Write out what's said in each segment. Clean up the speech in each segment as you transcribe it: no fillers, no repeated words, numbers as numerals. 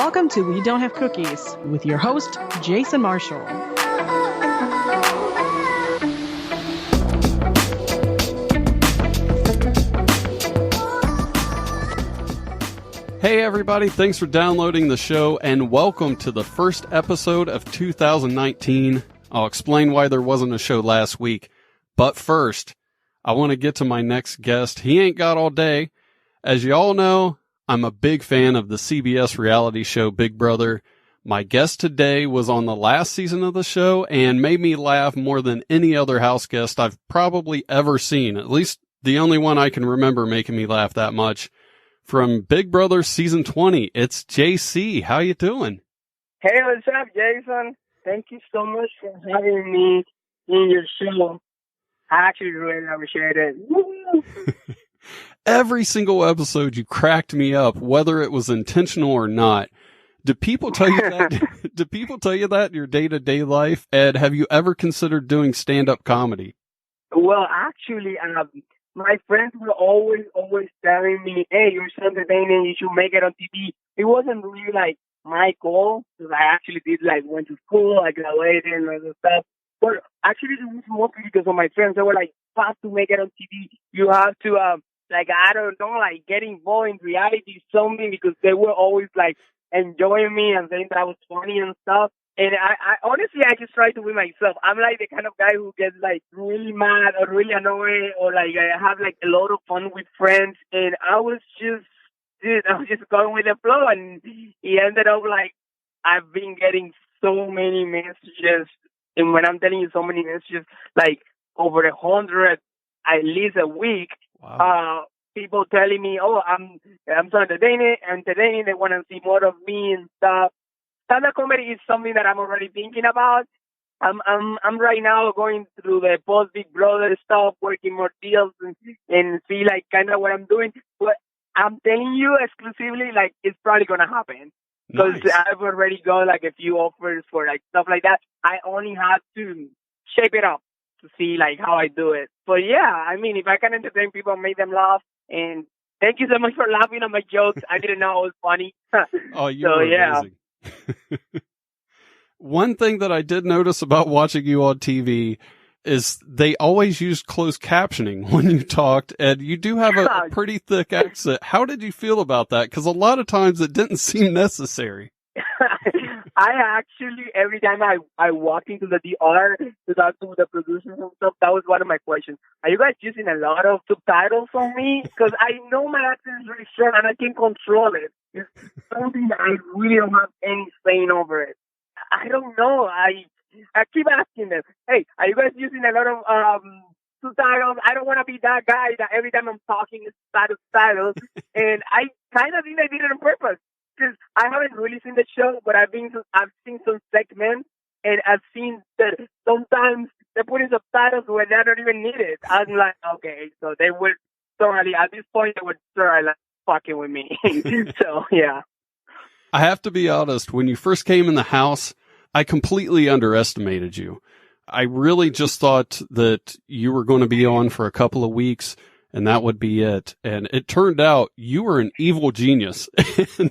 Welcome to We Don't Have Cookies with your host, Jason Marshall. Hey everybody, thanks for downloading the show and welcome to the first episode of 2019. I'll explain why there wasn't a show last week. But first, I want to get to my next guest. He ain't got all day. As you all know, I'm a big fan of the CBS reality show Big Brother. My guest today was on the last season of the show and made me laugh more than any other house guest I've probably ever seen. At least the only one I can remember making me laugh that much. From Big Brother Season 20, it's JC. How you doing? Hey, what's up, Jason? Thank you so much for having me in your show. I actually really appreciate it. Woo! Every single episode you cracked me up, whether it was intentional or not. Do people tell you that? Do people tell you that in your day-to-day life? Ed, have you ever considered doing stand-up comedy? Well, actually, my friends were always telling me, hey, you're so entertaining, you should make it on TV. It wasn't really like my goal, because I actually went to school, I graduated and all that stuff. But actually, it was mostly because of my friends. They were like, you have to make it on TV. You have to, I don't know, get involved in reality something, because they were always enjoying me and saying that I was funny and stuff. And I honestly, I just try to be myself. I'm the kind of guy who gets really mad or really annoyed, or I have a lot of fun with friends. And I was just going with the flow, and it ended up I've been getting so many messages. And when I'm telling you so many messages, over 100 at least a week. Wow. People telling me, oh, I'm so entertaining. They want to see more of me and stuff. Stand-up comedy is something that I'm already thinking about. I'm right now going through the post Big Brother stuff, working more deals and see kind of what I'm doing. But I'm telling you exclusively, it's probably gonna happen, because Nice. I've already got a few offers for stuff like that. I only have to shape it up to see how I do it. But yeah, I mean, if I can entertain people and make them laugh, and thank you so much for laughing at my jokes. I didn't know it was funny. Oh, you were amazing. One thing that I did notice about watching you on TV is they always used closed captioning when you talked, and you do have a pretty thick accent. How did you feel about that? Because a lot of times it didn't seem necessary. I actually, every time I walk into the DR to talk to the producers and stuff, that was one of my questions. Are you guys using a lot of subtitles on me? Because I know my accent is really strong and I can control it. It's something that I really don't have any saying over it. I don't know. I keep asking them, hey, are you guys using a lot of subtitles? I don't want to be that guy that every time I'm talking is subtitles. And I kind of think I did it on purpose, because I haven't really seen the show, but I've seen some segments, and I've seen that sometimes they put in subtitles when they don't even need it. I'm like, okay, so they would thoroughly, at this point, they would thoroughly fucking with me. So, yeah. I have to be honest, when you first came in the house, I completely underestimated you. I really just thought that you were going to be on for a couple of weeks and that would be it. And it turned out you were an evil genius. And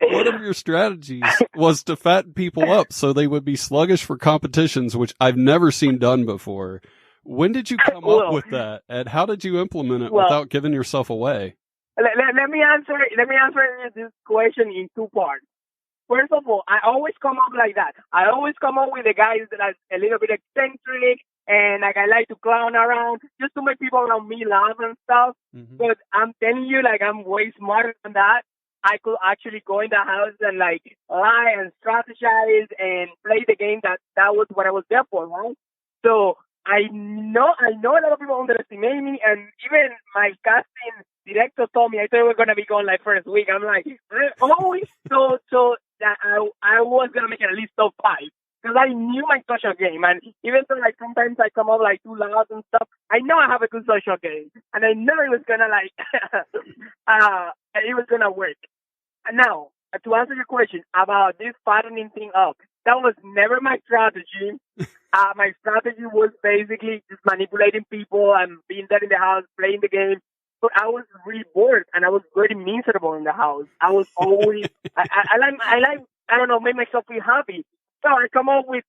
one of your strategies was to fatten people up so they would be sluggish for competitions, which I've never seen done before. When did you come up with that, and how did you implement it without giving yourself away? Let me answer this question in two parts. First of all, I always come up like that. I always come up with the guys that are a little bit eccentric and I like to clown around just to make people around me laugh and stuff. Mm-hmm. But I'm telling you, I'm way smarter than that. I could actually go in the house and lie and strategize and play the game. That was what I was there for, right? So I know a lot of people underestimate me, and even my casting director told me I thought we were gonna be going first week. I'm I always thought that I was gonna make at least top 5, because I knew my social game, and even though sometimes I come up too loud and stuff, I know I have a good social game, and I know it was gonna it was gonna work. And now, to answer your question about this fattening thing up, that was never my strategy. My strategy was basically just manipulating people and being there in the house, playing the game. but I was really bored and I was very miserable in the house. I was always, I don't know, make myself feel happy. So I come up with,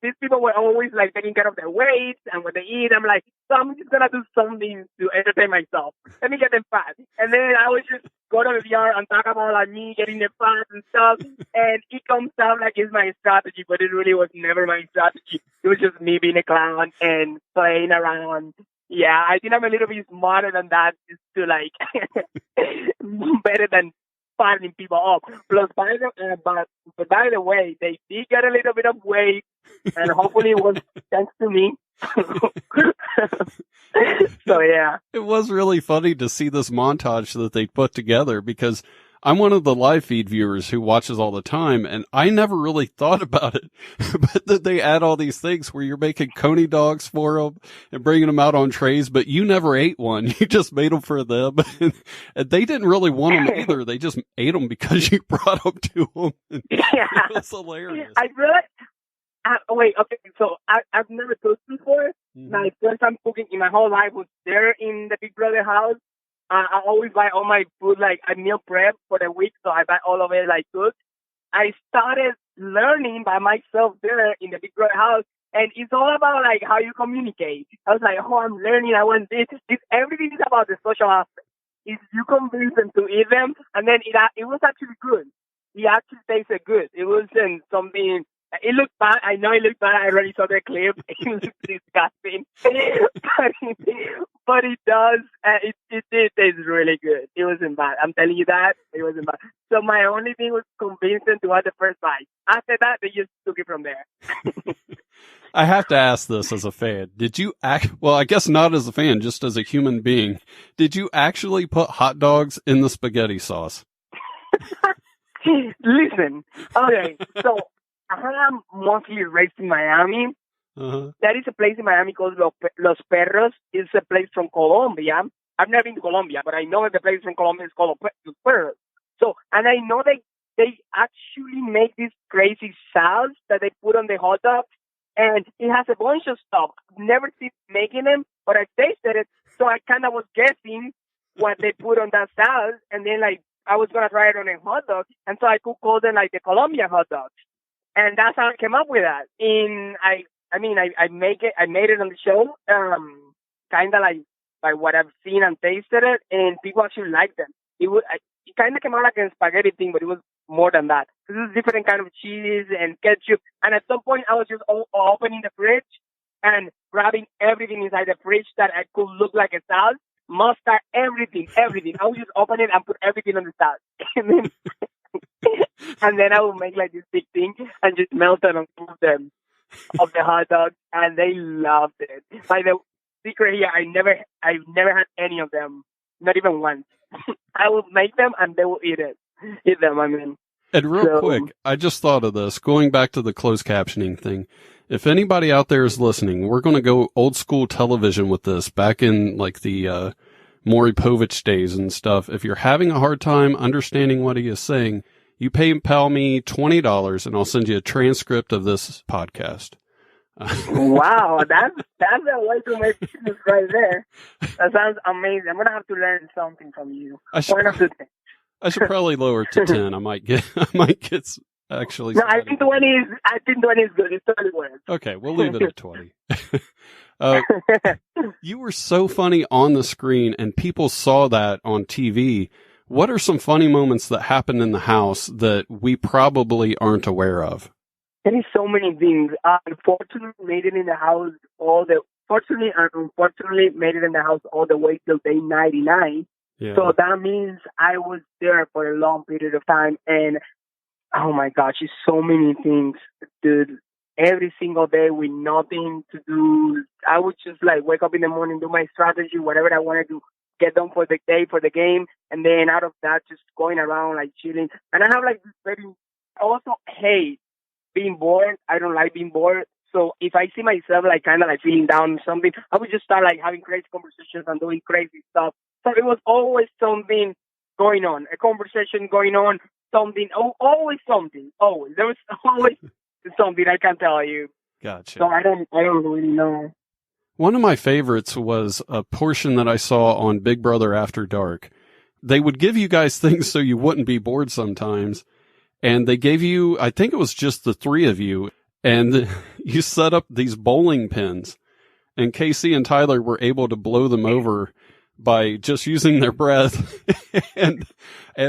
these people were always like taking care of their weight and what they eat. I'm like, so I'm just going to do something to entertain myself. Let me get them fat. And then I would just go to the VR and talk about like me getting them fat and stuff. And it comes out like it's my strategy, but it really was never my strategy. It was just me being a clown and playing around. Yeah, I think I'm a little bit smarter than that, just to like better than fattening people up. Plus, by the way, they did get a little bit of weight, and hopefully it was thanks to me. So yeah, it was really funny to see this montage that they put together, because I'm one of the live feed viewers who watches all the time, and I never really thought about it. But that they add all these things where you're making coney dogs for them and bringing them out on trays, but you never ate one. You just made them for them. And they didn't really want them either. They just ate them because you brought them to them. Yeah. It was hilarious. I really, wait, okay, so I've never cooked before. Mm-hmm. My first time cooking in my whole life was there in the Big Brother house. I always buy all my food, like I meal prep for the week, so I buy all of it like cooked. I started learning by myself there in the Big Brother house, and it's all about like how you communicate. I was like, oh, I'm learning, I want this. Everything is about the social aspect. If you convince them to eat them, and then it was actually good. It actually tasted good. It wasn't something. It looked bad. I know it looked bad. I already saw the clip. It was disgusting. but it does. It did taste really good. It wasn't bad. I'm telling you that. It wasn't bad. So my only thing was convince them to have the first bite. After that, they just took it from there. I have to ask this as a fan. Did you well, I guess not as a fan, just as a human being. Did you actually put hot dogs in the spaghetti sauce? Listen. Okay. So, I'm mostly raised in Miami. Uh-huh. There is a place in Miami called Los Perros. It's a place from Colombia. I've never been to Colombia, but I know that the place from Colombia is called Los Perros. So, and I know they actually make this crazy sauce that they put on the hot dogs, and it has a bunch of stuff. I've never seen making them, but I tasted it, so I kind of was guessing what they put on that sauce, and then like I was gonna try it on a hot dog, and so I could call them like the Colombian hot dogs. And that's how I came up with that. I made it on the show, kind of like by what I've seen and tasted it, and people actually like them. It kind of came out like a spaghetti thing, but it was more than that. This is different kind of cheese and ketchup. And at some point, I was just opening the fridge and grabbing everything inside the fridge that I could look like a sauce, mustard, everything. I would just open it and put everything on the sauce. And then I would make like this big thing and just melt it on top of the hot dog, and they loved it. By the secret here, I've never had any of them, not even once. I would make them and they will eat them. I mean. And real quick, I just thought of this, going back to the closed captioning thing. If anybody out there is listening, we're going to go old school television with this back in like the Maury Povich days and stuff. If you're having a hard time understanding what he is saying, you PayPal me $20 and I'll send you a transcript of this podcast. Wow, that's a way to make business right there. That sounds amazing. I'm gonna have to learn something from you. I should probably lower it to 10. I might get actually. No, I think 20 is good. It's totally worth. Okay, we'll leave it at 20. You were so funny on the screen, and people saw that on TV. What are some funny moments that happened in the house that we probably aren't aware of? There is so many things. Unfortunately, made it in the house fortunately and unfortunately made it in the house all the way till day 99. Yeah. So that means I was there for a long period of time, and oh my gosh, it's so many things, dude. Every single day with nothing to do. I would just like wake up in the morning, do my strategy, whatever I want to do, get done for the day, for the game, and then out of that, just going around like chilling. And I have like this I also hate being bored. I don't like being bored. So if I see myself like kind of like feeling down or something, I would just start like having crazy conversations and doing crazy stuff. So it was always something going on, a conversation going on, something, always something, always. There was always something, I can tell you. Gotcha. So I don't really know. One of my favorites was a portion that I saw on Big Brother After Dark. They would give you guys things so you wouldn't be bored sometimes. And they gave you, I think it was just the three of you, and you set up these bowling pins. And Casey and Tyler were able to blow them over by just using their breath and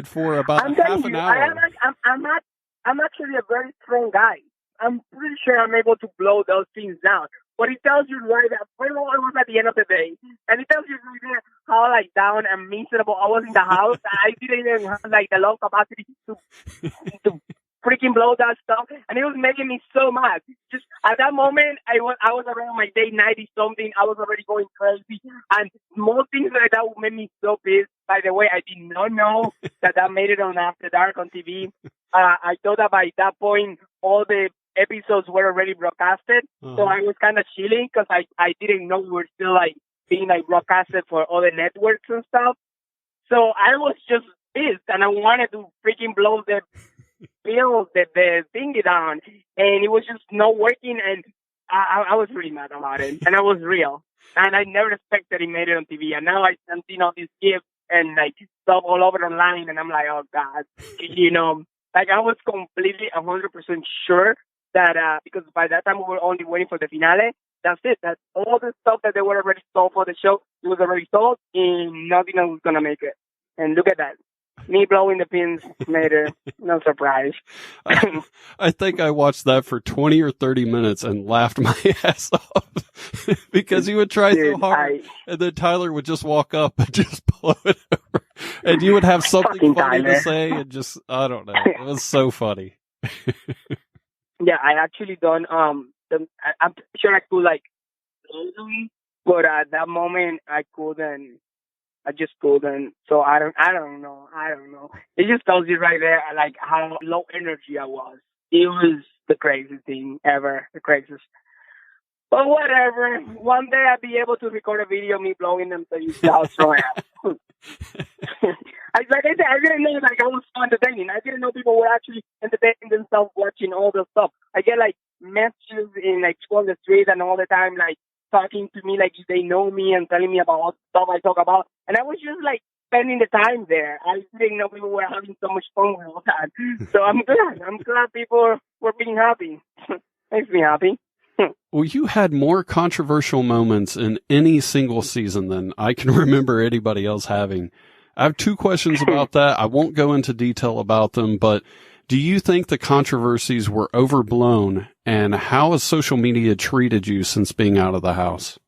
for about half an hour. I'm actually a very strong guy. I'm pretty sure I'm able to blow those things down. But it tells you right there, first of all, it was at the end of the day. And it tells you right there how, like, down and miserable I was in the house. I didn't even have, like, the lung capacity to freaking blow that stuff. And it was making me so mad. Just at that moment, I was around my day 90 something. I was already going crazy. And small things like that would make me so pissed. By the way, I did not know that made it on After Dark on TV. I thought that by that point, all the episodes were already broadcasted. So I was kind of chilling because I didn't know we were still like being like broadcasted for other networks and stuff. So I was just pissed and I wanted to freaking blow the thingy down, and it was just not working, and I was really mad about it, and I was real, and I never expected he made it on TV, and now I'm seeing all these gifts and like stuff all over online, and I'm like, oh God, like I was completely 100% sure that because by that time we were only waiting for the finale. That's it. That all the stuff that they were already sold for the show, it was already sold, and nothing else was gonna make it. And look at that. Me blowing the pins made it. No surprise. I think I watched that for 20 or 30 minutes and laughed my ass off because he would try so hard, and then Tyler would just walk up and just blow it over, and you would have something funny to say, and just, I don't know. It was so funny. Yeah, I actually done, I'm sure I could, like, but at that moment, I couldn't. I just couldn't. So I don't know. It just tells you right there, like, how low energy I was. It was the craziest thing ever. The craziest. But whatever. One day I'll be able to record a video of me blowing them so you see how strong I am. Like I said, I didn't know like I was so entertaining. I didn't know people were actually entertaining themselves watching all the stuff. I get like messages in like on the street and all the time like talking to me like they know me and telling me about what stuff I talk about. And I was just like spending the time there. I didn't know people were having so much fun with all that. So I'm glad. I'm glad people were being happy. Makes me happy. Well, you had more controversial moments in any single season than I can remember anybody else having. I have two questions about that. I won't go into detail about them, but do you think the controversies were overblown, and how has social media treated you since being out of the house?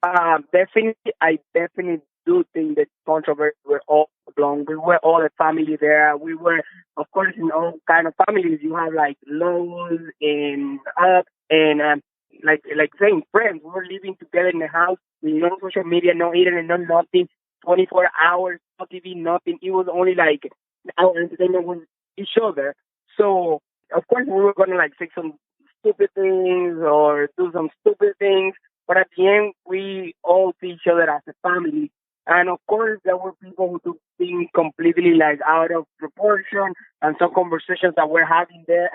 Definitely, I definitely do think that controversies were overblown. We were all a family there. We were, of course, in all kind of families. You have like lows and ups and like saying friends. We were living together in the house. No social media, no internet, no nothing. 24 hours, no TV, nothing. It was only like our entertainment was each other. So, of course, we were going to like say some stupid things or do some stupid things. But at the end, we all see each other as a family. And of course, there were people who took things completely like out of proportion and some conversations that we're having there.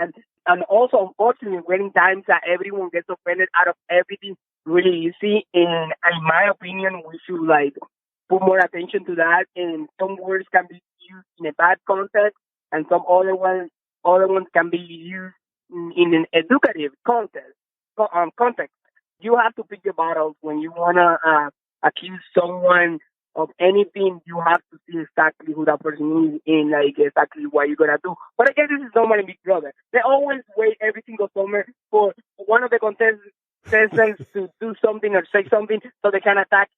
And also, unfortunately, many times that everyone gets offended out of everything really easy. And in my opinion, we should like put more attention to that. And some words can be used in a bad context, and some other ones can be used in an educative context. You have to pick your battles when you wanna accuse someone of anything. You have to see exactly who that person is and like exactly what you're gonna do. But I guess this is someone in Big Brother. They always wait every single summer for one of the contestants to do something or say something so they can attack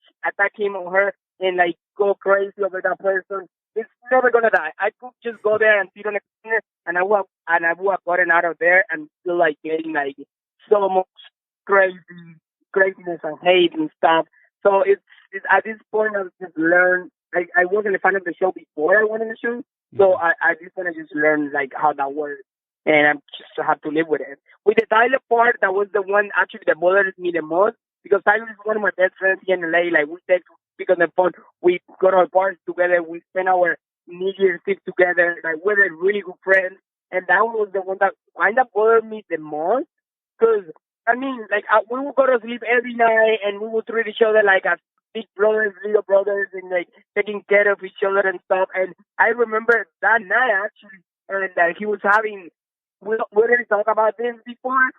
him or her and like go crazy over that person. It's never gonna die. I could just go there and sit on a corner and I would have gotten out of there and still like getting like so much craziness and hate and stuff. So it's at this point I've just learned. I wasn't a fan of the show before I went on the show, so I just want to just learn like how that works, and I just have to live with it. With the Tyler part, that was the one actually that bothered me the most because Tyler is one of my best friends here in LA. Like we speak on the phone, we go to our parties together, we spend our New Year's Eve together. Like we're really good friends, and that was the one that kind of bothered me the most because I mean, like, we would go to sleep every night, and we would treat each other like as big brothers, little brothers, and like taking care of each other and stuff. And I remember that night actually, and that he was having. We already talked about this before,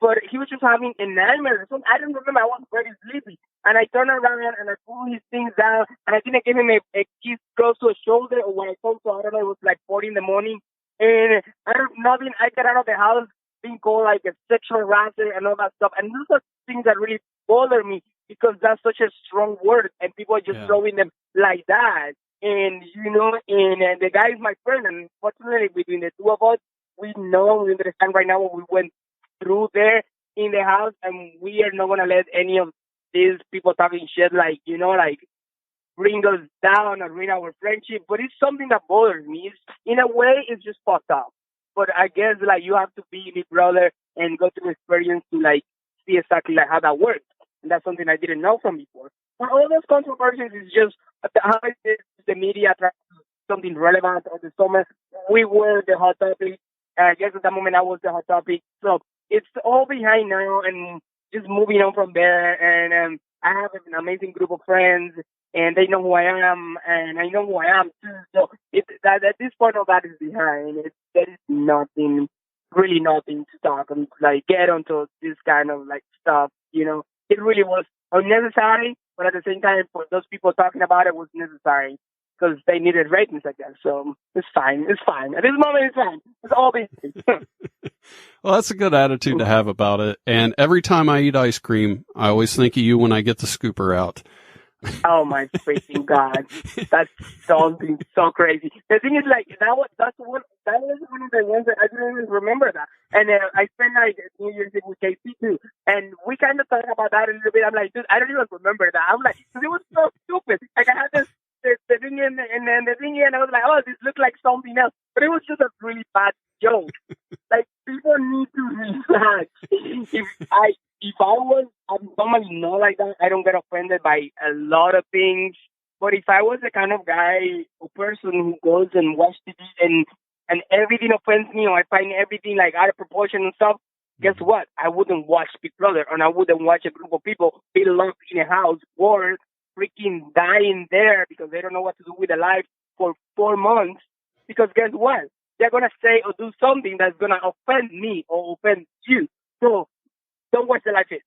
but he was just having a nightmare. So I don't remember. I was very sleepy, and I turned around and I pulled his things down, and I think I gave him a kiss close to his shoulder, or when I told so I don't know. It was like 40 in the morning, and I don't nothing. I got out of the house being called like a sexual harasser and all that stuff, and those are things that really bother me because that's such a strong word, and people are just throwing them like that. And and the guy is my friend, and fortunately between the two of us, we understand right now what we went through there in the house, and we are not going to let any of these people talking shit like bring us down or ruin our friendship. But it's something that bothers me. In a way, it's just fucked up. But I guess like you have to be my brother and go through experience to like see exactly like how that works. And that's something I didn't know from before. But all those controversies is just how the media tries to do something relevant or the summer. We were the hot topic. I guess at that moment I was the hot topic. So it's all behind now and just moving on from there. And I have an amazing group of friends, and they know who I am, and I know who I am too. So at this point, all that is behind. There is really nothing to talk and like get onto this kind of like stuff. It really was unnecessary, but at the same time, for those people talking about it, was necessary because they needed ratings, I guess. So it's fine. It's fine. At this moment, it's fine. It's all basic. Well, that's a good attitude to have about it. And every time I eat ice cream, I always think of you when I get the scooper out. Oh my freaking God. That's something so crazy. The thing is like, that was one of the ones that I didn't even remember that. And I spent like New Year's Eve with JC too. And we kind of talked about that a little bit. I'm like, dude, I don't even remember that. I'm like, it was so stupid. Like I had the thing in and then the thing and I was like, oh, this looked like something else. But it was just a really bad joke. Like people need to relax. If I'm normally not like that. I don't get offended by a lot of things. But if I was the kind of guy or person who goes and watches TV and everything offends me, or I find everything like out of proportion and stuff, guess what? I wouldn't watch Big Brother, and I wouldn't watch a group of people be locked in a house or freaking dying there because they don't know what to do with their life for 4 months. Because guess what? They're gonna say or do something that's gonna offend me or offend you. So don't watch the live feed.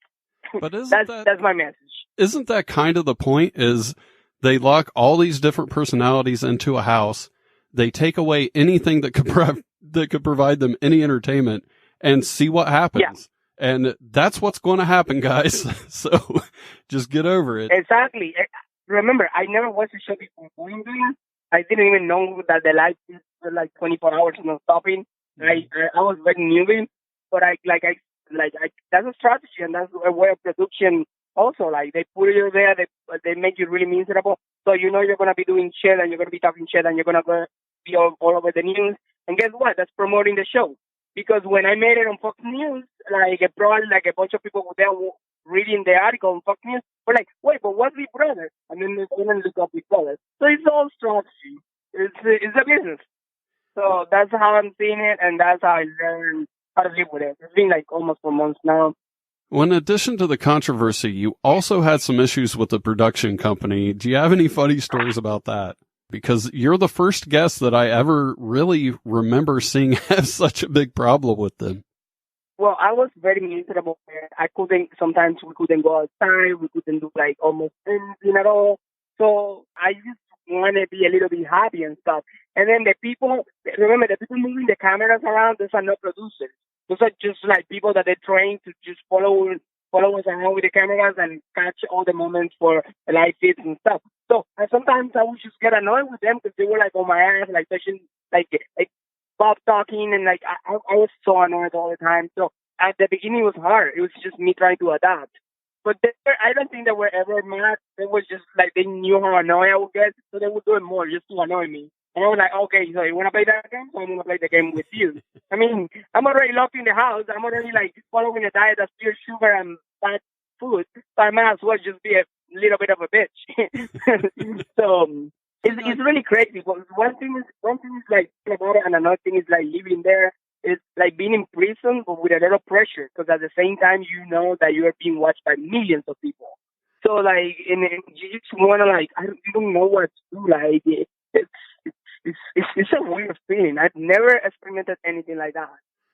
But that's my message. Isn't that kind of the point? Is they lock all these different personalities into a house, they take away anything that could provide them any entertainment, and see what happens. Yeah. And that's what's going to happen, guys. So just get over it. Exactly. Remember, I never watched the show before going there. I didn't even know that the live feeds were like 24 hours not stopping. I was very newbie, but that's a strategy and that's a way of production. Also, like they put you there, they make you really miserable. So you're gonna be doing shit and you're gonna be talking shit and you're gonna be all over the news. And guess what? That's promoting the show. Because when I made it on Fox News, probably a bunch of people were there reading the article on Fox News were like, wait, but what's Big Brother? And then they didn't look up Big Brother. So it's all strategy. It's a business. So that's how I'm seeing it, and that's how I learned how to live with it. It's been like almost 4 months now. Well, in addition to the controversy, you also had some issues with the production company. Do you have any funny stories about that? Because you're the first guest that I ever really remember seeing have such a big problem with them. Well, I was very miserable. Sometimes we couldn't go outside. We couldn't do like almost anything at all. So I just want to be a little bit happy and stuff. And then the people moving the cameras around, those are not producers. Those are just like people that they're trained to just follow us around with the cameras and catch all the moments for the live feeds and stuff. So sometimes I would just get annoyed with them because they were like on my ass, like touching, like Bob talking, and like I was so annoyed all the time. So at the beginning it was hard. It was just me trying to adapt. But I don't think they were ever mad. They was just like they knew how annoyed I would get, so they would do it more just to annoy me. And I was like, okay, so you want to play that game? So I'm going to play the game with you. I mean, I'm already locked in the house. I'm already like following a diet that's pure sugar and bad food. So I might as well just be a little bit of a bitch. So it's really crazy. But one thing is like about it, and another thing is like living there. it's like being in prison, but with a lot of pressure, because at the same time, you know that you are being watched by millions of people. So, like, and you just want to, like, you don't know what to do. Like, it's a weird feeling. I've never experimented anything like that.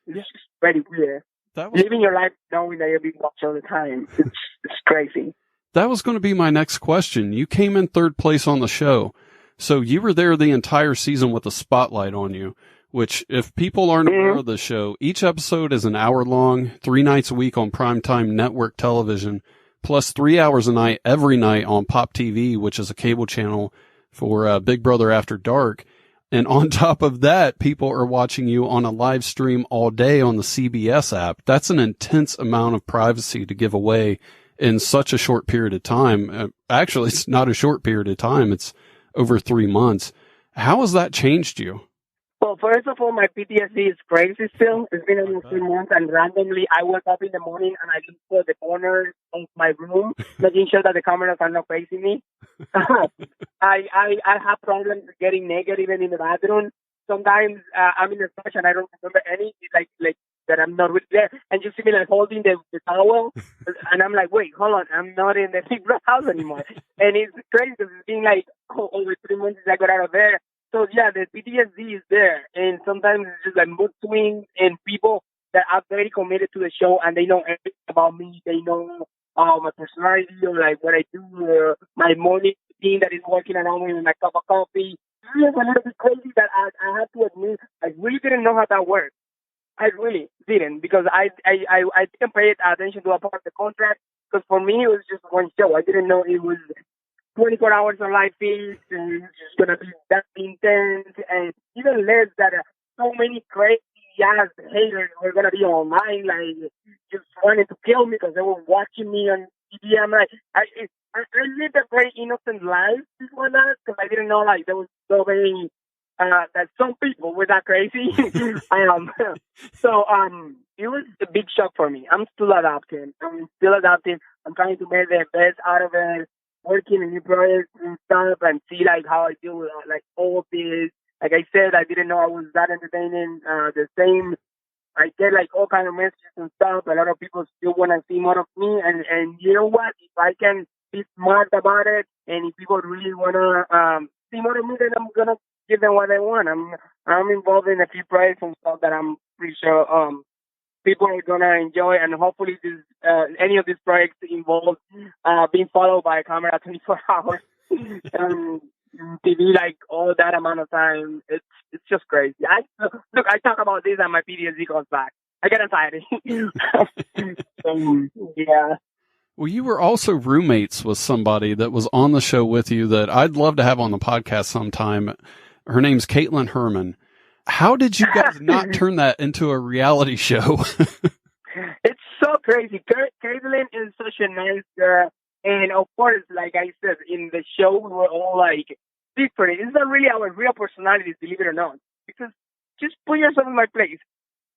It's just very weird. Living your life knowing that you're being watched all the time. It's crazy. That was going to be my next question. You came in third place on the show. So you were there the entire season with a spotlight on you, which if people aren't aware of the show, each episode is an hour long, 3 nights a week on primetime network television, plus 3 hours a night every night on Pop TV, which is a cable channel for Big Brother After Dark. And on top of that, people are watching you on a live stream all day on the CBS app. That's an intense amount of privacy to give away in such a short period of time. Actually, it's not a short period of time. It's over 3 months. How has that changed you? Well, first of all, my PTSD is crazy still. It's been almost 3 months, and randomly I wake up in the morning and I look for the corners of my room, making sure that the cameras are not facing me. I have problems getting naked even in the bathroom. Sometimes I'm in the touch and I don't remember any, like that I'm not really there. And you see me like holding the towel, and I'm like, wait, hold on, I'm not in the Big Brother house anymore. And it's crazy because it's been like over 3 months since I got out of there. So yeah, the PTSD is there, and sometimes it's just like mood swings and people that are very committed to the show and they know everything about me. They know my personality or like what I do, or my morning team that is working around me with my cup of coffee. It's a little bit crazy that I have to admit I really didn't know how that worked. I really didn't, because I didn't pay attention to a part of the contract, because for me it was just one show. I didn't know it was 24 hours of live feeds, and it's just going to be that intense, and even less that so many crazy ass haters were going to be online, like, just wanting to kill me because they were watching me on TV. I'm like, I lived a very innocent life before that, because I didn't know, like, there was so many, that some people were that crazy. So, it was a big shock for me. I'm still adapting. I'm trying to make the best out of it, working in new projects and stuff, and see like how I deal with like all of this. Like I said, I didn't know I was that entertaining. The same, I get like all kind of messages and stuff. A lot of people still want to see more of me, and you know what? If I can be smart about it, and if people really want to see more of me, then I'm gonna give them what they want. I'm involved in a few projects and stuff that I'm pretty sure people are gonna enjoy, and hopefully this any of these projects involve being followed by a camera 24 hours, TV like all that amount of time. It's just crazy. I talk about this and my PTSD goes back. I get anxiety. Yeah. Well, you were also roommates with somebody that was on the show with you that I'd love to have on the podcast sometime. Her name's Caitlin Herman. How did you guys not turn that into a reality show? It's so crazy. Caitlin is such a nice girl. And of course, like I said, in the show, we were all like different. It's not really our real personalities, believe it or not. Because just put yourself in my place.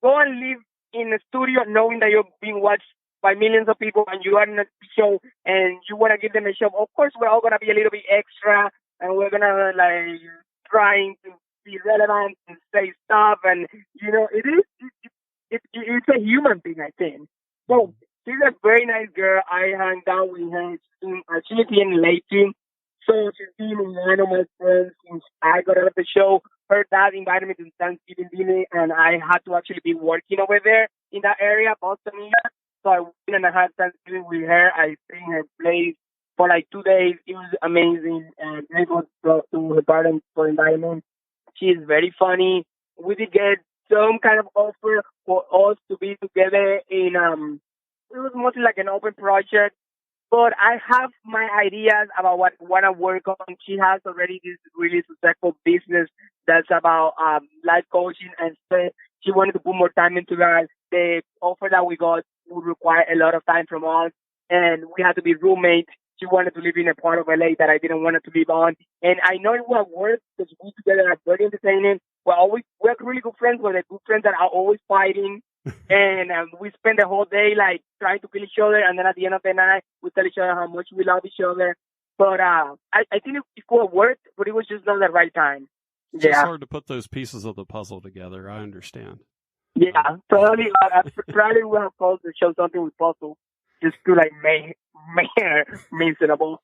Go and live in a studio knowing that you're being watched by millions of people and you are in a show and you want to give them a show. Of course, we're all going to be a little bit extra and we're going to like trying to be relevant and say stuff. And, you know, it's a human thing, I think. So she's a very nice girl. I hang out with her. She's in late team. So she's been one of my friends since I got out of the show. Her dad invited me to Thanksgiving dinner, and I had to actually be working over there in that area, Boston area. So I went and I had Thanksgiving with her. I stayed in her place for like 2 days. It was amazing. And I got to her parents for inviting. She is very funny. We did get some kind of offer for us to be together in, it was mostly like an open project. But I have my ideas about what I want to work on. She has already this really successful business that's about life coaching and stuff. She wanted to put more time into that. The offer that we got would require a lot of time from us, and we had to be roommates. She wanted to live in a part of LA that I didn't want her to live on. And I know it will work because we together are very entertaining. We're really good friends. We're the good friends that are always fighting. And we spend the whole day like trying to kill each other, and then at the end of the night we tell each other how much we love each other. But I think it could have worked, but it was just not the right time. It's just hard to put those pieces of the puzzle together. I understand. Yeah, probably. I probably would have called the show something with puzzle, just to like make miserable.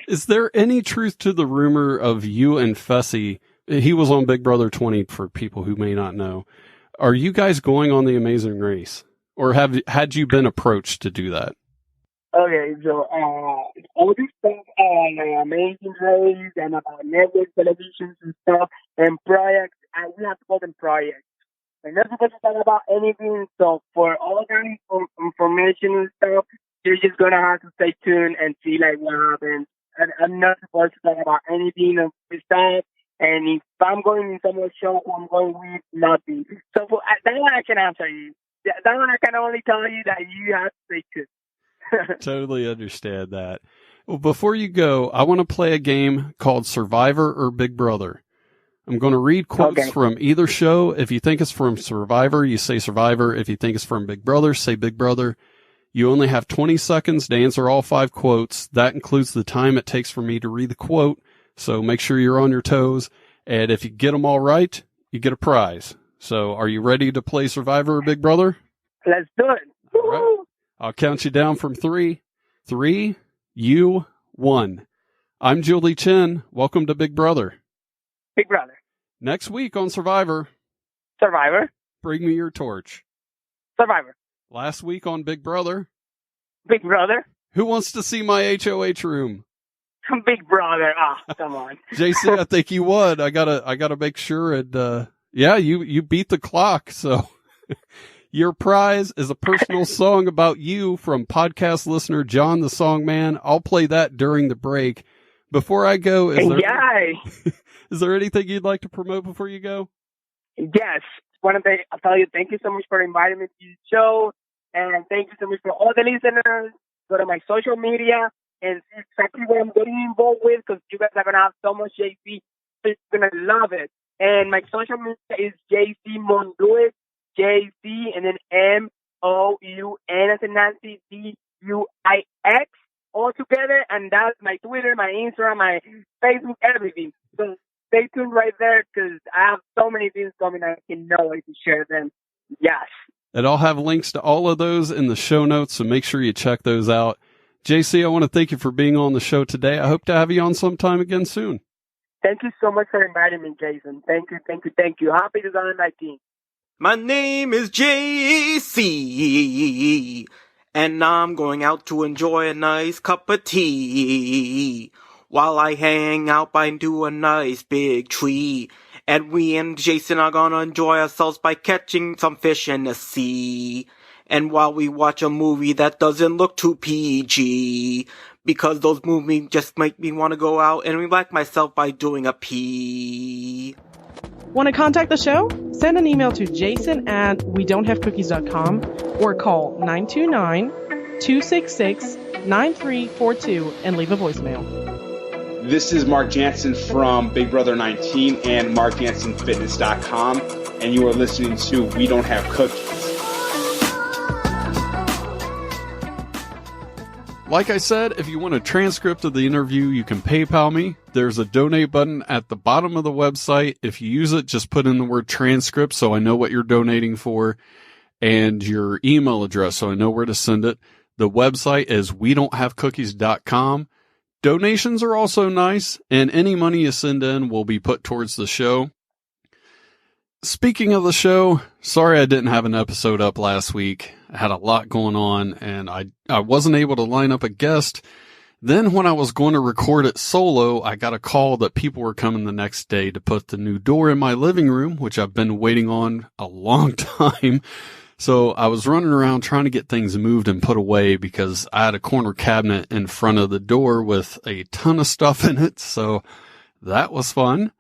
Is there any truth to the rumor of you and Fessy? He was on Big Brother 20 for people who may not know. Are you guys going on The Amazing Race? Or had you been approached to do that? Okay, so all this stuff on Amazing Race and about network televisions and stuff and projects, we have to call them projects. We're not supposed to talk about anything, so for all that information and stuff, you're just going to have to stay tuned and see like what happens. And I'm not supposed to talk about anything of this stuff. And if I'm going in someone's show, who I'm going with, nothing. So for that one, I can answer you. That one, I can only tell you that you have to stay tuned. Totally understand that. Well, before you go, I want to play a game called Survivor or Big Brother. I'm going to read quotes from either show. If you think it's from Survivor, you say Survivor. If you think it's from Big Brother, say Big Brother. You only have 20 seconds to answer all 5 quotes. That includes the time it takes for me to read the quote. So make sure you're on your toes. And if you get them all right, you get a prize. So are you ready to play Survivor or Big Brother? Let's do it. All right. I'll count you down from 3. 3, 2, 1. I'm Julie Chen. Welcome to Big Brother. Big Brother. Next week on Survivor. Survivor. Bring me your torch. Survivor. Last week on Big Brother. Big Brother. Who wants to see my HOH room? Big Brother. Come on. JC, I think you won. I gotta make sure. And, yeah, you beat the clock. So your prize is a personal song about you from podcast listener John the Song Man. I'll play that during the break. Before I go, is there anything you'd like to promote before you go? Yes. I'll tell you, thank you so much for inviting me to the show. And thank you so much for all the listeners. Go to my social media and see exactly what I'm getting involved with, because you guys are going to have so much JC. You're going to love it. And my social media is JC Mounduix, JC, and then MOUN as in Nancy, DUIX, all together. And that's my Twitter, my Instagram, my Facebook, everything. So stay tuned right there, because I have so many things coming. I cannot wait to share them. Yes. And I'll have links to all of those in the show notes, so make sure you check those out. JC, I want to thank you for being on the show today. I hope to have you on sometime again soon. Thank you so much for inviting me, Jason. Thank you. Happy 2019. My name is JC, and I'm going out to enjoy a nice cup of tea while I hang out by a nice big tree. And we and Jason are gonna enjoy ourselves by catching some fish in the sea. And while we watch a movie that doesn't look too PG, because those movies just make me want to go out and relax myself by doing a pee. Want to contact the show? Send an email to jason@wedon'thavecookies.com or call 929-266-9342 and leave a voicemail. This is Mark Jansen from Big Brother 19 and MarkJansenFitness.com, and you are listening to We Don't Have Cookies. Like I said, if you want a transcript of the interview, you can PayPal me. There's a donate button at the bottom of the website. If you use it, just put in the word transcript so I know what you're donating for, and your email address so I know where to send it. The website is WeDon'tHaveCookies.com. Donations are also nice, and any money you send in will be put towards the show. Speaking of the show, sorry I didn't have an episode up last week. I had a lot going on, and I wasn't able to line up a guest. Then when I was going to record it solo, I got a call that people were coming the next day to put the new door in my living room, which I've been waiting on a long time. So I was running around trying to get things moved and put away because I had a corner cabinet in front of the door with a ton of stuff in it. So that was fun.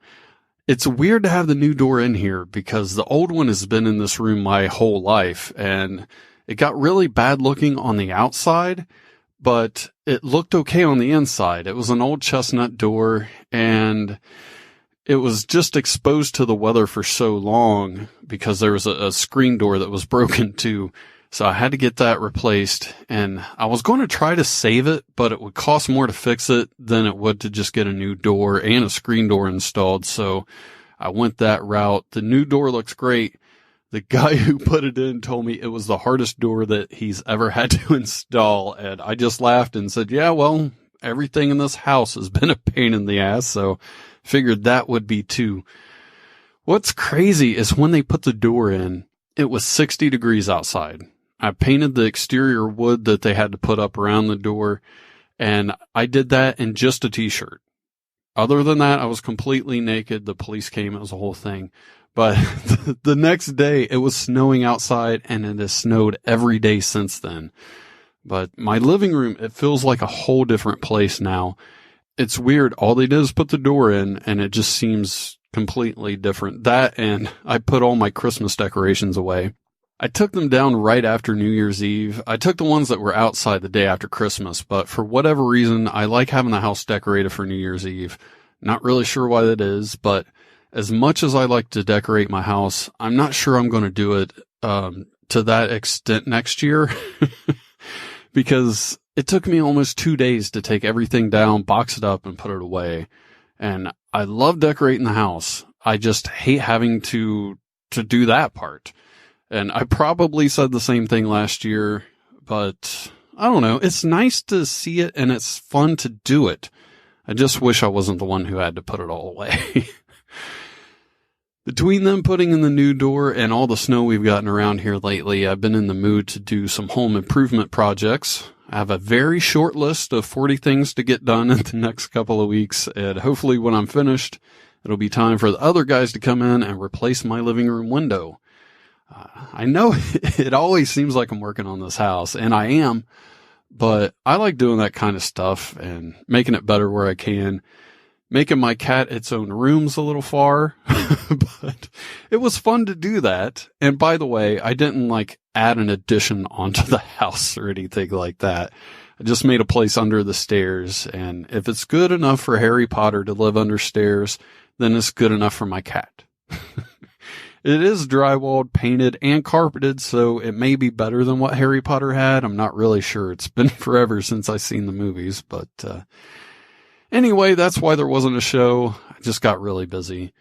It's weird to have the new door in here because the old one has been in this room my whole life, and it got really bad looking on the outside, but it looked okay on the inside. It was an old chestnut door, and it was just exposed to the weather for so long because there was a screen door that was broken too. So I had to get that replaced, and I was going to try to save it, but it would cost more to fix it than it would to just get a new door and a screen door installed. So I went that route. The new door looks great. The guy who put it in told me it was the hardest door that he's ever had to install. And I just laughed and said, yeah, well, everything in this house has been a pain in the ass. So figured that would be too. What's crazy is when they put the door in, it was 60 degrees outside. I painted the exterior wood that they had to put up around the door, and I did that in just a t-shirt. Other than that, I was completely naked. The police came. It was a whole thing. But the next day, it was snowing outside, and it has snowed every day since then. But my living room, it feels like a whole different place now. It's weird. All they did is put the door in, and it just seems completely different. That, and I put all my Christmas decorations away. I took them down right after New Year's Eve. I took the ones that were outside the day after Christmas, but for whatever reason, I like having the house decorated for New Year's Eve. Not really sure why that is, but as much as I like to decorate my house, I'm not sure I'm going to do it to that extent next year because it took me almost 2 days to take everything down, box it up, and put it away. And I love decorating the house. I just hate having to do that part. And I probably said the same thing last year, but I don't know. It's nice to see it and it's fun to do it. I just wish I wasn't the one who had to put it all away. Between them putting in the new door and all the snow we've gotten around here lately, I've been in the mood to do some home improvement projects. I have a very short list of 40 things to get done in the next couple of weeks, and hopefully when I'm finished, it'll be time for the other guys to come in and replace my living room window. I know it always seems like I'm working on this house, and I am, but I like doing that kind of stuff and making it better where I can. Making my cat its own room's a little far, but it was fun to do that. And by the way, I didn't add an addition onto the house or anything like that. I just made a place under the stairs. And if it's good enough for Harry Potter to live under stairs, then it's good enough for my cat. It is drywalled, painted, and carpeted, so it may be better than what Harry Potter had. I'm not really sure. It's been forever since I've seen the movies, but anyway, that's why there wasn't a show. I just got really busy.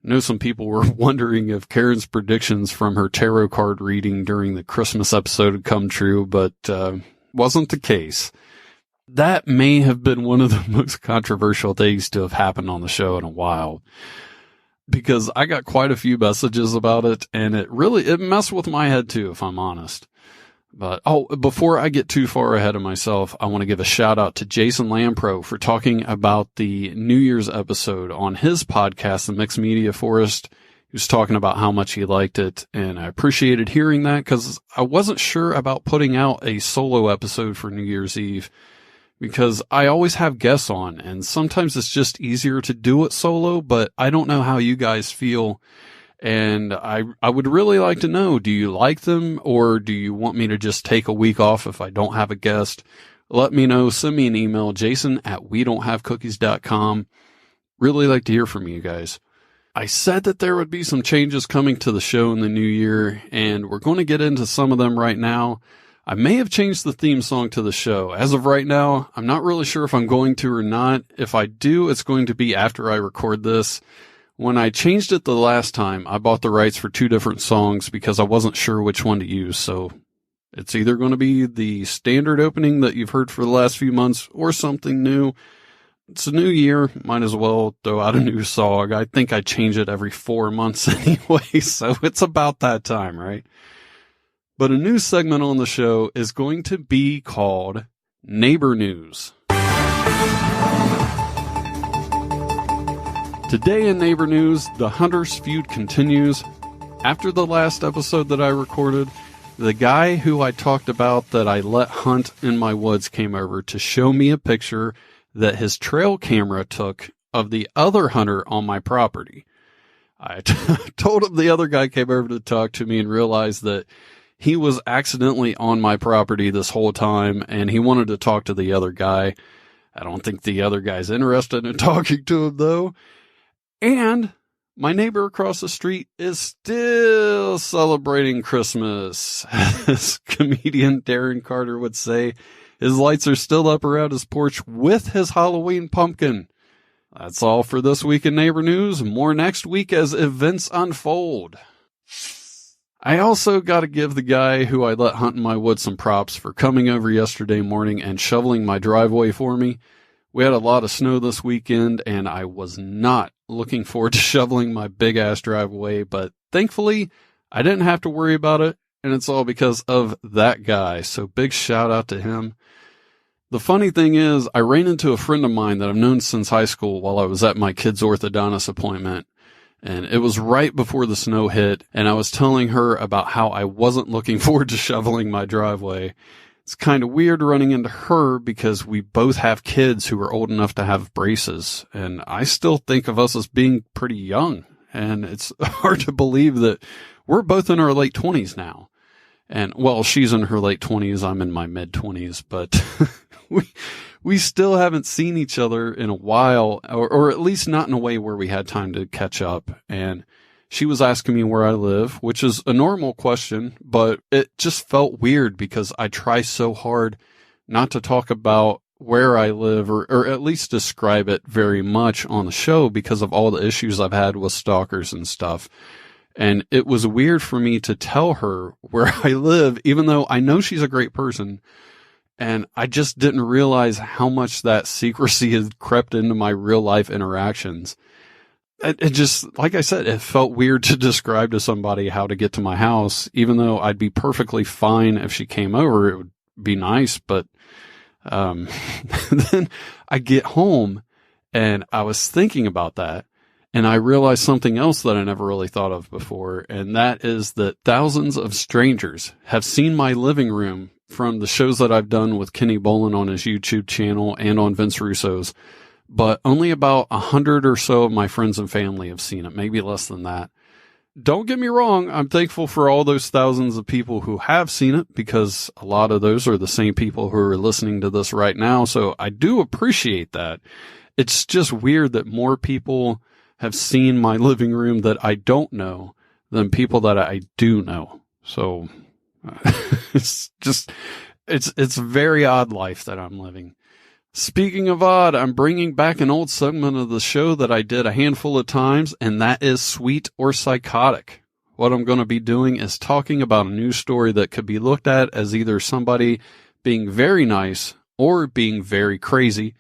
I know some people were wondering if Karen's predictions from her tarot card reading during the Christmas episode had come true, but wasn't the case. That may have been one of the most controversial things to have happened on the show in a while, because I got quite a few messages about it, and it messed with my head too, if I'm honest. But, before I get too far ahead of myself, I want to give a shout out to Jason Lampro for talking about the New Year's episode on his podcast, The Mixed Media Forest. He was talking about how much he liked it, and I appreciated hearing that because I wasn't sure about putting out a solo episode for New Year's Eve because I always have guests on, and sometimes it's just easier to do it solo, but I don't know how you guys feel. And I would really like to know, do you like them, or do you want me to just take a week off if I don't have a guest? Let me know. Send me an email, jason@wedon'thavecookies.com. Really like to hear from you guys. I said that there would be some changes coming to the show in the new year, and we're going to get into some of them right now. I may have changed the theme song to the show. As of right now, I'm not really sure if I'm going to or not. If I do, it's going to be after I record this. When I changed it the last time, I bought the rights for 2 different songs because I wasn't sure which one to use. So it's either going to be the standard opening that you've heard for the last few months or something new. It's a new year. Might as well throw out a new song. I think I change it every 4 months anyway. So it's about that time, right? But a new segment on the show is going to be called Neighbor News. Today in Neighbor News, the Hunters feud continues. After the last episode that I recorded, the guy who I talked about that I let hunt in my woods came over to show me a picture that his trail camera took of the other hunter on my property. I told him the other guy came over to talk to me and realized that he was accidentally on my property this whole time, and he wanted to talk to the other guy. I don't think the other guy's interested in talking to him, though. And my neighbor across the street is still celebrating Christmas. As comedian Darren Carter would say, his lights are still up around his porch with his Halloween pumpkin. That's all for this week in Neighbor News. More next week as events unfold. I also got to give the guy who I let hunt in my woods some props for coming over yesterday morning and shoveling my driveway for me. We had a lot of snow this weekend, and I was not looking forward to shoveling my big-ass driveway, but thankfully, I didn't have to worry about it, and it's all because of that guy, so big shout-out to him. The funny thing is, I ran into a friend of mine that I've known since high school while I was at my kid's orthodontist appointment, and it was right before the snow hit, and I was telling her about how I wasn't looking forward to shoveling my driveway. It's kind of weird running into her because we both have kids who are old enough to have braces, and I still think of us as being pretty young, and it's hard to believe that we're both in our late 20s now. And, well, she's in her late 20s, I'm in my mid-20s, but we still haven't seen each other in a while, or at least not in a way where we had time to catch up. And she was asking me where I live, which is a normal question, but it just felt weird because I try so hard not to talk about where I live or at least describe it very much on the show because of all the issues I've had with stalkers and stuff. And it was weird for me to tell her where I live, even though I know she's a great person. And I just didn't realize how much that secrecy had crept into my real life interactions. It just, like I said, it felt weird to describe to somebody how to get to my house, even though I'd be perfectly fine if she came over. It would be nice. But then I get home and I was thinking about that. And I realized something else that I never really thought of before. And that is that thousands of strangers have seen my living room from the shows that I've done with Kenny Bolin on his YouTube channel and on Vince Russo's. But only about 100 or so of my friends and family have seen it, maybe less than that. Don't get me wrong, I'm thankful for all those thousands of people who have seen it, because a lot of those are the same people who are listening to this right now, so I do appreciate that. It's just weird that more people have seen my living room that I don't know than people that I do know. So it's a very odd life that I'm living. Speaking of odd, I'm bringing back an old segment of the show that I did a handful of times, and that is Sweet or Psychotic. What I'm going to be doing is talking about a news story that could be looked at as either somebody being very nice or being very crazy.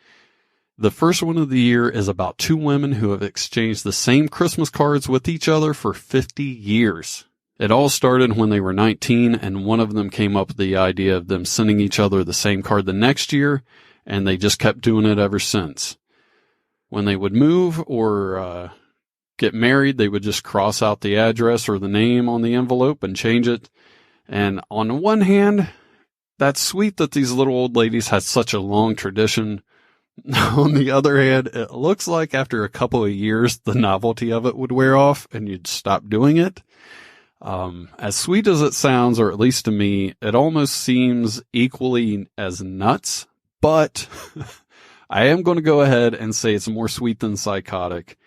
The first one of the year is about two women who have exchanged the same Christmas cards with each other for 50 years. It all started when they were 19, and one of them came up with the idea of them sending each other the same card the next year, and they just kept doing it ever since. When they would move or get married, they would just cross out the address or the name on the envelope and change it. And on the one hand, that's sweet that these little old ladies had such a long tradition. On the other hand, it looks like after a couple of years, the novelty of it would wear off and you'd stop doing it. As sweet as it sounds, or at least to me, it almost seems equally as nuts, but I am going to go ahead and say it's more sweet than psychotic.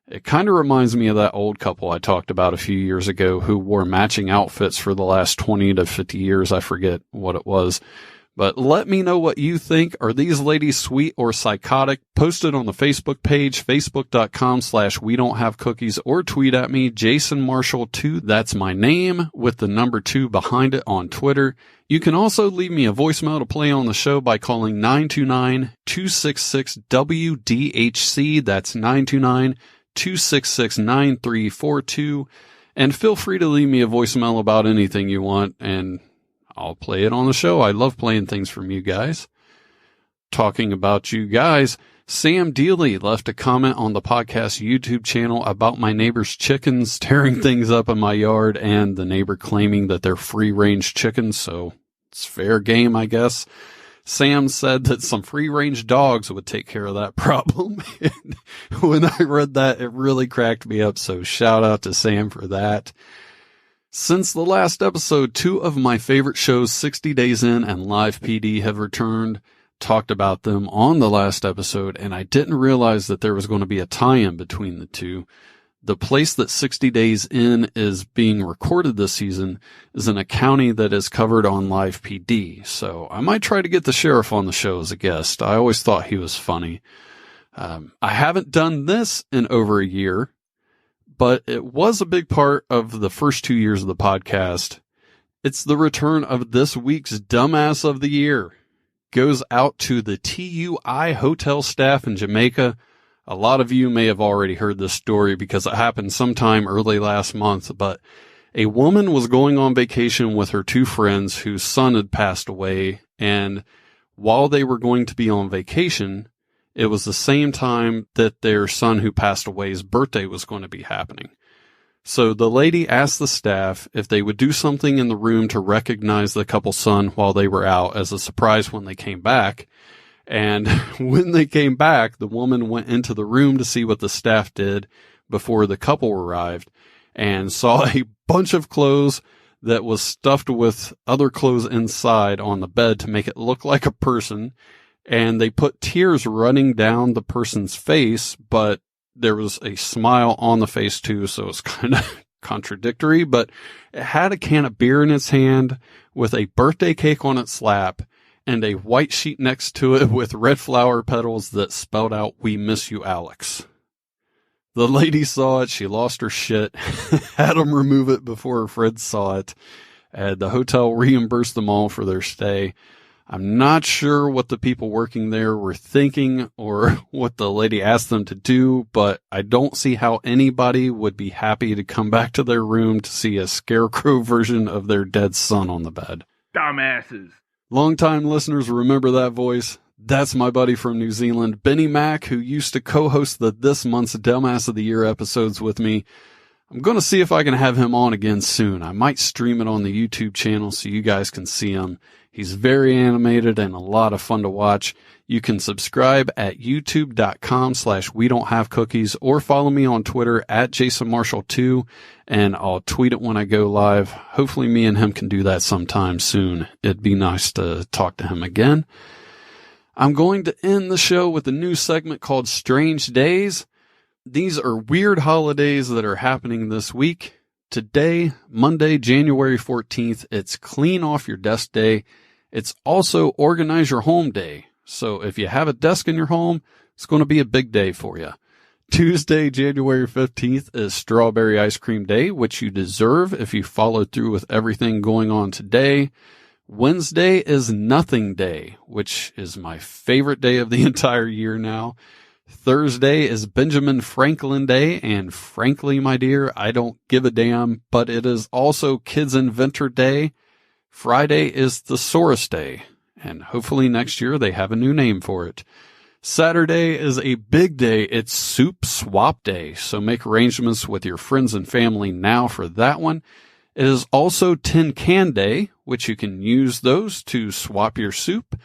It kind of reminds me of that old couple I talked about a few years ago who wore matching outfits for the last 20 to 50 years. I forget what it was. But let me know what you think. Are these ladies sweet or psychotic? Post it on the Facebook page, facebook.com/WeDon'tHaveCookies, or tweet at me, Jason Marshall 2. That's my name with the number 2 behind it on Twitter. You can also leave me a voicemail to play on the show by calling 929-266-WDHC. That's 929-266-9342. And feel free to leave me a voicemail about anything you want, and I'll play it on the show. I love playing things from you guys. Talking about you guys, Sam Dealey left a comment on the podcast YouTube channel about my neighbor's chickens tearing things up in my yard and the neighbor claiming that they're free-range chickens, so it's fair game, I guess. Sam said that some free-range dogs would take care of that problem. And when I read that, it really cracked me up, so shout out to Sam for that. Since the last episode, 2 of my favorite shows, 60 Days In and Live PD, have returned. Talked about them on the last episode, and I didn't realize that there was going to be a tie-in between the two. The place that 60 Days In is being recorded this season is in a county that is covered on Live PD, so I might try to get the sheriff on the show as a guest. I always thought he was funny. I haven't done this in over a year, but it was a big part of the first 2 years of the podcast. It's the return of this week's Dumbass of the Year. Goes out to the TUI hotel staff in Jamaica. A lot of you may have already heard this story because it happened sometime early last month, but a woman was going on vacation with her 2 friends whose son had passed away, and while they were going to be on vacation, it was the same time that their son who passed away's birthday was going to be happening. So the lady asked the staff if they would do something in the room to recognize the couple's son while they were out as a surprise when they came back. And when they came back, the woman went into the room to see what the staff did before the couple arrived and saw a bunch of clothes that was stuffed with other clothes inside on the bed to make it look like a person. And they put tears running down the person's face, but there was a smile on the face too, so it's kind of contradictory, but it had a can of beer in its hand with a birthday cake on its lap and a white sheet next to it with red flower petals that spelled out, "We miss you, Alex." The lady saw it, she lost her shit, had them remove it before her friends saw it, and the hotel reimbursed them all for their stay. I'm not sure what the people working there were thinking or what the lady asked them to do, but I don't see how anybody would be happy to come back to their room to see a scarecrow version of their dead son on the bed. Dumbasses. Longtime listeners remember that voice. That's my buddy from New Zealand, Benny Mack, who used to co-host this month's Dumbass of the Year episodes with me. I'm going to see if I can have him on again soon. I might stream it on the YouTube channel so you guys can see him. He's very animated and a lot of fun to watch. You can subscribe at youtube.com/WeDon'tHaveCookies or follow me on Twitter at JasonMarshall2, and I'll tweet it when I go live. Hopefully me and him can do that sometime soon. It'd be nice to talk to him again. I'm going to end the show with a new segment called Strange Days. These are weird holidays that are happening this week. Today, Monday, January 14th, it's Clean Off Your Desk Day. It's also Organize Your Home Day. So if you have a desk in your home, it's going to be a big day for you. Tuesday, January 15th is Strawberry Ice Cream Day, which you deserve if you followed through with everything going on today. Wednesday is Nothing Day, which is my favorite day of the entire year now. Thursday is Benjamin Franklin Day, and frankly, my dear, I don't give a damn, but it is also Kids Inventor Day. Friday is Thesaurus Day, and hopefully next year they have a new name for it. Saturday is a big day. It's Soup Swap Day, so make arrangements with your friends and family now for that one. It is also Tin Can Day, which you can use those to swap your soup,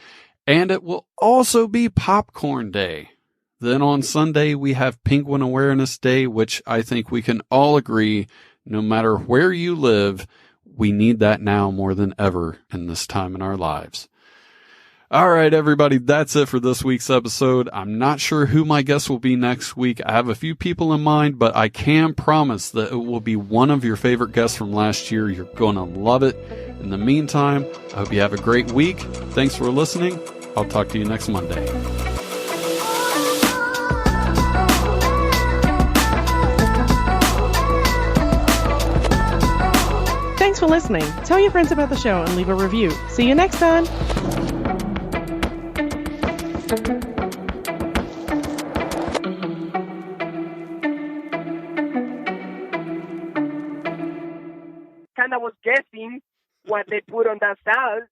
and it will also be Popcorn Day. Then on Sunday, we have Penguin Awareness Day, which I think we can all agree, no matter where you live, we need that now more than ever in this time in our lives. All right, everybody, that's it for this week's episode. I'm not sure who my guest will be next week. I have a few people in mind, but I can promise that it will be one of your favorite guests from last year. You're going to love it. In the meantime, I hope you have a great week. Thanks for listening. I'll talk to you next Monday. Thanks for listening. Tell your friends about the show and leave a review. See you next time. Kind of was guessing what they put on that salad.